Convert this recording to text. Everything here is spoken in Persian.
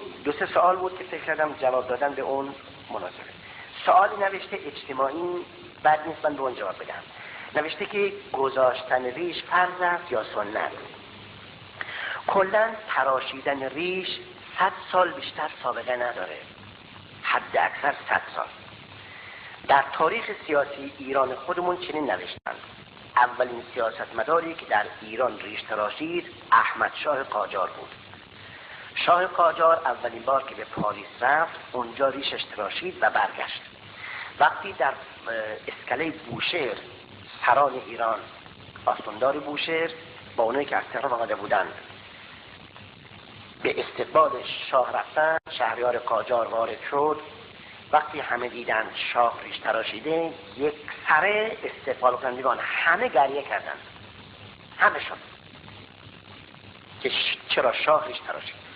این دو سه سوال بود که فکر کردم جواب دادن به اون مناسبه. سوالی نوشته اجتماعی، بعد نیست من به اون جواب بدم. نوشته که گذاشتن ریش فرض است یا سنت؟ کلاً تراشیدن ریش 100 سال بیشتر سابقه نداره، حد اکثر 100 سال. در تاریخ سیاسی ایران خودمون چنین نوشتند: اولین سیاستمداری که در ایران ریش تراشید احمد شاه قاجار بود. شاه قاجار اولین بار که به پاریس رفت اونجا ریشش تراشید و برگشت. وقتی در اسکله بوشهر سران ایران، آستاندار بوشهر با اونایی که از تهران آمده بودند به استقبال شاه رفتن، شهریار قاجار وارد شد. وقتی همه دیدن شاه ریش تراشیده، یک سره استقبال کنندگان همه گریه کردند، همه شد که چرا شاه ریش تراشید.